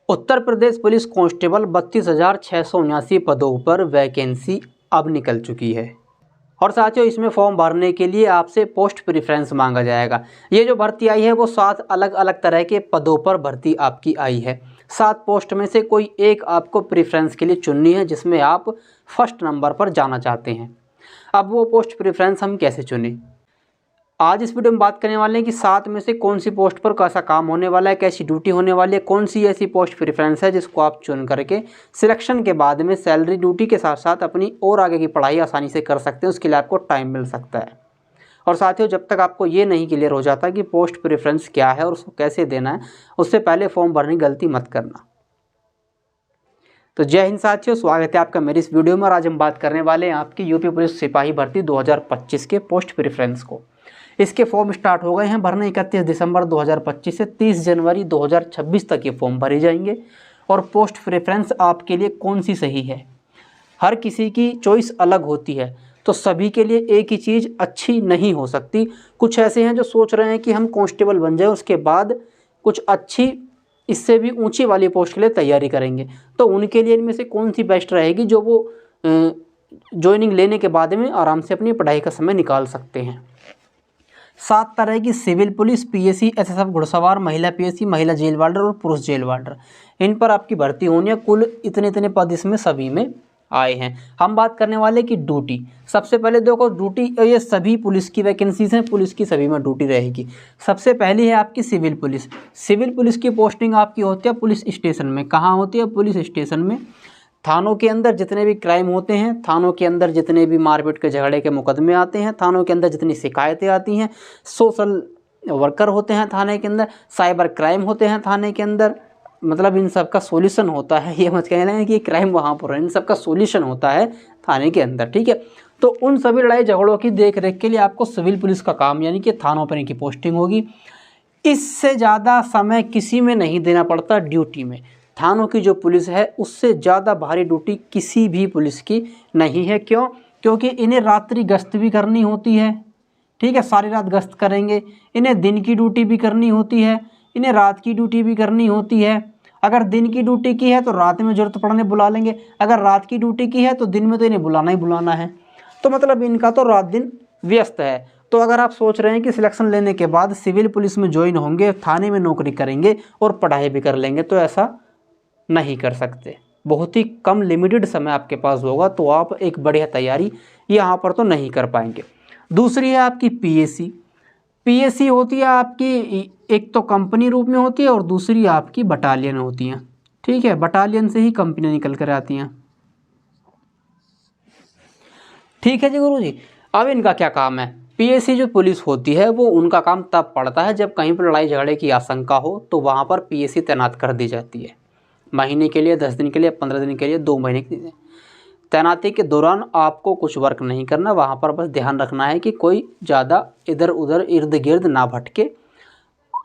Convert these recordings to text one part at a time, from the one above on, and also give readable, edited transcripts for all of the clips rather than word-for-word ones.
Uttar Pradesh police constable 32,679 पदों पर vacancy अब निकल चुकी है। और साथियों, इसमें फॉर्म भरने के लिए आपसे पोस्ट प्रेफरेंस मांगा जाएगा। ये जो भर्ती आई है वो 7 अलग अलग तरह के पदों पर भर्ती आपकी आई है। 7 पोस्ट में से कोई एक आपको प्रेफरेंस के लिए चुननी है, जिसमें आप फर्स्ट नंबर पर जाना चाहते हैं। अब वो पोस्ट प्रेफरेंस हम कैसे चुनें, आज इस वीडियो में बात करने वाले हैं कि 7 में से कौन सी पोस्ट पर कैसा काम होने वाला है, कैसी ड्यूटी होने वाली है, कौन सी ऐसी पोस्ट प्रेफरेंस है जिसको आप चुन करके सिलेक्शन के बाद में सैलरी ड्यूटी के साथ साथ अपनी और आगे की पढ़ाई आसानी से कर सकते हैं। उसके लिए आपको टाइम मिल सकता है। और साथियों, जब तक आपको ये नहीं क्लियर हो जाता कि पोस्ट प्रेफरेंस क्या है और उसको कैसे देना है, उससे पहले फॉर्म भरने की गलती मत करना। तो जय हिंद साथियों, स्वागत है आपका मेरी इस वीडियो में। और आज हम बात करने वाले हैं आपकी यूपी पुलिस सिपाही भर्ती 2025 के पोस्ट प्रेफरेंस को। इसके फॉर्म स्टार्ट हो गए हैं भरने 31 दिसंबर 2025 से 30 जनवरी 2026 तक ये फॉर्म भरे जाएंगे। और पोस्ट प्रेफरेंस आपके लिए कौन सी सही है, हर किसी की चॉइस अलग होती है, तो सभी के लिए एक ही चीज़ अच्छी नहीं हो सकती। कुछ ऐसे हैं जो सोच रहे हैं कि हम कांस्टेबल बन जाए, उसके बाद कुछ अच्छी इससे भी ऊंची वाली पोस्ट के लिए तैयारी करेंगे, तो उनके लिए इनमें से कौन सी बेस्ट रहेगी जो वो ज्वाइनिंग लेने के बाद में आराम से अपनी पढ़ाई का समय निकाल सकते हैं। 7 तरह की सिविल पुलिस, पीएसी, एसएसएफ, घुड़सवार, महिला पीएसी, महिला जेल वार्डर और पुरुष जेल वार्डर, इन पर आपकी भर्ती होनी है। कुल इतने पद इसमें सभी में आए हैं। हम बात करने वाले की ड्यूटी। सबसे पहले देखो, ड्यूटी ये सभी पुलिस की वैकेंसीज हैं, पुलिस की सभी में ड्यूटी रहेगी। सबसे पहली है आपकी सिविल पुलिस। सिविल पुलिस की पोस्टिंग आपकी होती है पुलिस स्टेशन में। कहाँ होती है? पुलिस स्टेशन में। थानों के अंदर जितने भी क्राइम होते हैं, थानों के अंदर जितने भी मारपीट के झगड़े के मुकदमे आते हैं, थानों के अंदर जितनी शिकायतें आती हैं, सोशल वर्कर होते हैं थाने के अंदर, साइबर क्राइम होते हैं थाने के अंदर, मतलब इन सब का सॉल्यूशन होता है। ये मत कहना है कि क्राइम वहाँ पर है, इन सब का सॉल्यूशन होता है थाने के अंदर, ठीक है। तो उन सभी लड़ाई झगड़ों की देख रेख के लिए आपको सिविल पुलिस का काम यानी कि थानों पर इनकी पोस्टिंग होगी। इससे ज़्यादा समय किसी में नहीं देना पड़ता ड्यूटी में। थानों की जो पुलिस है उससे ज़्यादा भारी ड्यूटी किसी भी पुलिस की नहीं है। क्यों? क्योंकि इन्हें रात्रि गश्त भी करनी होती है, ठीक है, सारी रात गश्त करेंगे। इन्हें दिन की ड्यूटी भी करनी होती है, इन्हें रात की ड्यूटी भी करनी होती है। अगर दिन की ड्यूटी की है तो रात में ज़रूरत पड़ने बुला लेंगे, अगर रात की ड्यूटी की है तो दिन में तो इन्हें बुलाना ही बुलाना है। तो मतलब इनका तो रात दिन व्यस्त है। तो अगर आप सोच रहे हैं कि सिलेक्शन लेने के बाद सिविल पुलिस में ज्वाइन होंगे, थाने में नौकरी करेंगे और पढ़ाई भी कर लेंगे, तो ऐसा नहीं कर सकते। बहुत ही कम लिमिटेड समय आपके पास होगा, तो आप एक बढ़िया तैयारी यहाँ पर तो नहीं कर पाएंगे। दूसरी है आपकी पीएसी। पीएसी होती है आपकी, एक तो कंपनी रूप में होती है और दूसरी आपकी बटालियन होती हैं, ठीक है। बटालियन से ही कंपनी निकल कर आती हैं, ठीक है जी गुरु जी। अब इनका क्या काम है? पीएसी जो पुलिस होती है वो उनका काम तब पड़ता है जब कहीं पर लड़ाई झगड़े की आशंका हो, तो वहाँ पर पीएसी तैनात कर दी जाती है। महीने के लिए, 10 दिन के लिए, 15 दिन के लिए, 2 महीने के लिए। तैनाती के दौरान आपको कुछ वर्क नहीं करना, वहाँ पर बस ध्यान रखना है कि कोई ज़्यादा इधर उधर इर्द गिर्द ना भटके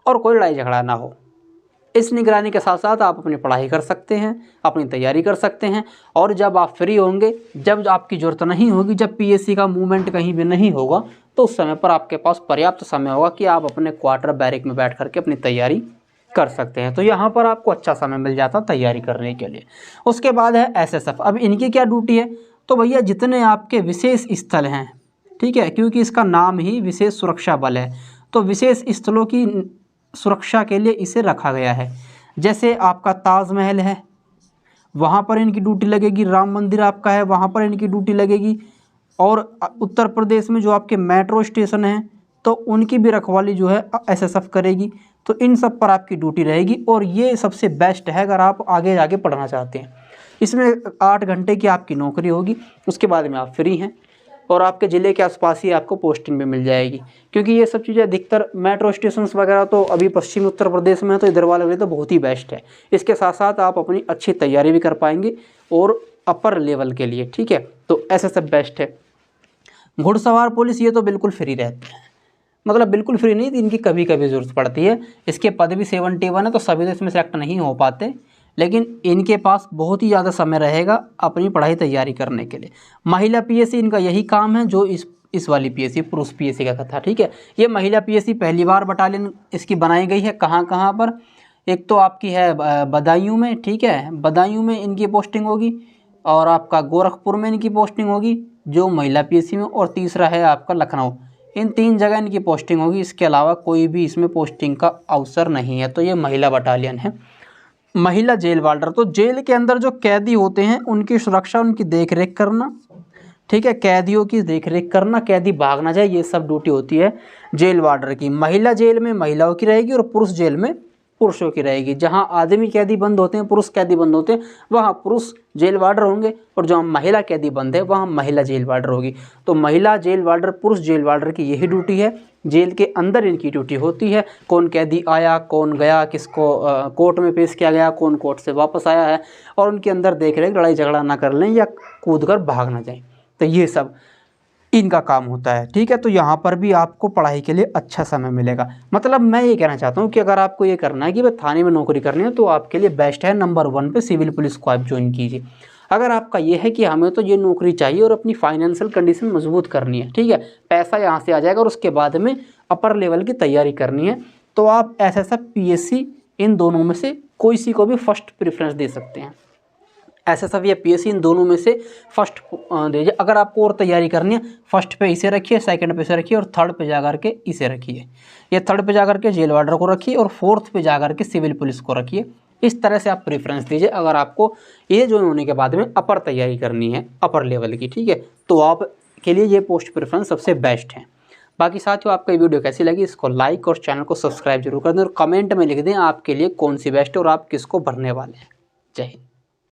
और कोई लड़ाई झगड़ा ना हो। इस निगरानी के साथ साथ आप अपनी पढ़ाई कर सकते हैं, अपनी तैयारी कर सकते हैं। और जब आप फ्री होंगे, जब आपकी ज़रूरत नहीं होगी, जब पीएसी का मूवमेंट कहीं भी नहीं होगा, तो उस समय पर आपके पास पर्याप्त समय होगा कि आप अपने क्वार्टर बैरक में बैठ करके अपनी तैयारी कर सकते हैं। तो यहाँ पर आपको अच्छा समय मिल जाता तैयारी करने के लिए। उसके बाद है एसएसएफ। अब इनकी क्या ड्यूटी है? तो भैया जितने आपके विशेष स्थल हैं, ठीक है, क्योंकि इसका नाम ही विशेष सुरक्षा बल है, तो विशेष स्थलों की सुरक्षा के लिए इसे रखा गया है। जैसे आपका ताजमहल है, वहाँ पर इनकी ड्यूटी लगेगी। राम मंदिर आपका है, वहाँ पर इनकी ड्यूटी लगेगी। और उत्तर प्रदेश में जो आपके मेट्रो स्टेशन हैं, तो उनकी भी रखवाली जो है एसएसएफ करेगी। तो इन सब पर आपकी ड्यूटी रहेगी और ये सबसे बेस्ट है अगर आप आगे जाके पढ़ना चाहते हैं। इसमें 8 घंटे की आपकी नौकरी होगी, उसके बाद में आप फ्री हैं और आपके ज़िले के आसपास ही आपको पोस्टिंग भी मिल जाएगी। क्योंकि ये सब चीज़ें अधिकतर मेट्रो स्टेशन वगैरह तो अभी पश्चिमी उत्तर प्रदेश में है, तो इधर वाले तो बहुत ही बेस्ट है। इसके साथ साथ आप अपनी अच्छी तैयारी भी कर पाएंगे और अपर लेवल के लिए, ठीक है। तो ऐसे सब बेस्ट है। घुड़सवार पुलिस ये तो बिल्कुल फ्री रहते हैं, मतलब बिल्कुल फ्री नहीं, इनकी कभी कभी ज़रूरत पड़ती है। इसके पद भी 71 है, तो सभी तो इसमें सेलेक्ट नहीं हो पाते, लेकिन इनके पास बहुत ही ज़्यादा समय रहेगा अपनी पढ़ाई तैयारी करने के लिए। महिला पीएसी, इनका यही काम है जो इस वाली पीएसी पुरुष पीएसी का था, ठीक है। ये महिला पीएसी पहली बार बटालियन इसकी बनाई गई है। कहाँ कहाँ पर? एक तो आपकी है बदायूं में, ठीक है, बदायूं में इनकी पोस्टिंग होगी, और आपका गोरखपुर में इनकी पोस्टिंग होगी जो महिला पीएससी में, और तीसरा है आपका लखनऊ। इन 3 जगह इनकी पोस्टिंग होगी, इसके अलावा कोई भी इसमें पोस्टिंग का अवसर नहीं है। तो ये महिला बटालियन है। महिला जेल वार्डर, तो जेल के अंदर जो कैदी होते हैं उनकी सुरक्षा, उनकी देखरेख करना, ठीक है, कैदियों की देखरेख करना, कैदी भाग ना जाए, ये सब ड्यूटी होती है जेल वार्डर की। महिला जेल में महिलाओं की रहेगी और पुरुष जेल में पुरुषों की रहेगी। जहां आदमी कैदी बंद होते हैं, पुरुष कैदी बंद होते हैं, वहां पुरुष जेल वार्डर होंगे, और जहां महिला कैदी बंद है वहां महिला जेल वार्डर होगी। तो महिला जेल वार्डर, पुरुष जेल वार्डर की यही ड्यूटी है। जेल के अंदर इनकी ड्यूटी होती है, कौन कैदी आया, कौन गया, किसको कोर्ट में पेश किया गया, कौन कोर्ट से वापस आया है, और उनके अंदर देख रेख, लड़ाई झगड़ा ना कर लें या कूद कर भाग ना जाए। तो ये सब इनका काम होता है, ठीक है। तो यहाँ पर भी आपको पढ़ाई के लिए अच्छा समय मिलेगा। मतलब मैं ये कहना चाहता हूँ कि अगर आपको ये करना है कि भाई थाने में नौकरी करनी है, तो आपके लिए बेस्ट है नंबर 1 पे सिविल पुलिस को आप ज्वाइन कीजिए। अगर आपका ये है कि हमें तो ये नौकरी चाहिए और अपनी फाइनेंशियल कंडीशन मजबूत करनी है, ठीक है, पैसा यहाँ से आ जाएगा और उसके बाद में अपर लेवल की तैयारी करनी है, तो आप एसएसएफ, पीएससी, इन दोनों में से कोई सी को भी फर्स्ट प्रेफरेंस दे सकते हैं। एसएसएफ या पीएससी, इन दोनों में से फर्स्ट दीजिए। अगर आपको और तैयारी करनी है, फर्स्ट पे इसे रखिए, सेकंड पे इसे रखिए, और थर्ड पे जाकर के इसे रखिए। ये थर्ड पे जाकर के जेल वार्डर को रखिए, और फोर्थ पे जाकर के सिविल पुलिस को रखिए। इस तरह से आप प्रेफरेंस दीजिए अगर आपको ये ज्वाइन होने के बाद में अपर तैयारी करनी है, अपर लेवल की, ठीक है, तो आप के लिए ये पोस्ट प्रेफरेंस सबसे बेस्ट है। बाकी साथियों, आपको ये वीडियो कैसी लगी, इसको लाइक और चैनल को सब्सक्राइब जरूर कर दें, और कमेंट में लिख दें आपके लिए कौन सी बेस्ट है और आप किसको भरने वाले हैं। जय हिंद।